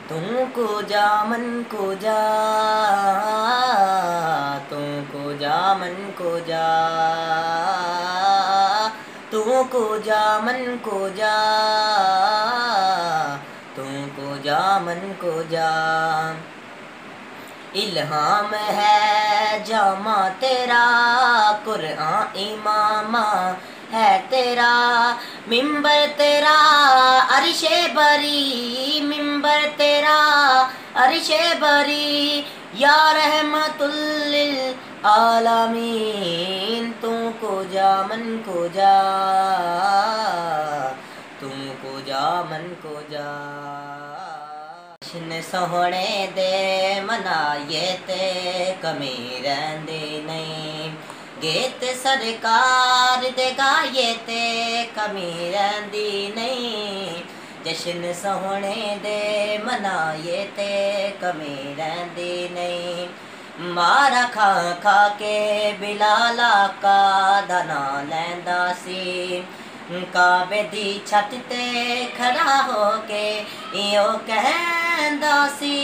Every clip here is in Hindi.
तू को जा मन को जा, तू को जा मन को जा, तू को जा मन को जा, तू को जा मन को जा। इल्हाम है जामा तेरा, कुरआन इमामा है तेरा, मिंबर तेरा अरशे बरी, मिंबर तेरा अरशे बरी, या रहमतुल लिल आलमीन। तू को जा मन को जा, तू को जा मन को जा। जश्न सोहणे दे मनाइए ते कमी रहंदी नहीं, गीत सरकार दे गाइए ते कमी रहंदी नहीं। जश्न सोहणे दे मनाइए ते कमी रहंदी नहीं। मारा खा खा के बिलाला का दाना लैंदा सी, काबे दी छत ते खड़ा होके इयो कहंदा सी,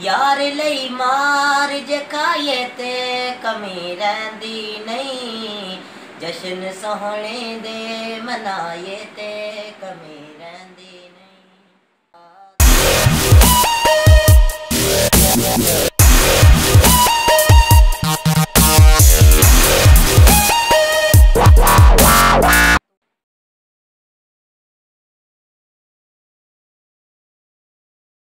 यार लई मार जे खाइए ते कमी रहंदी नहीं। जश्न सोहणे दे मनाइए ते कमी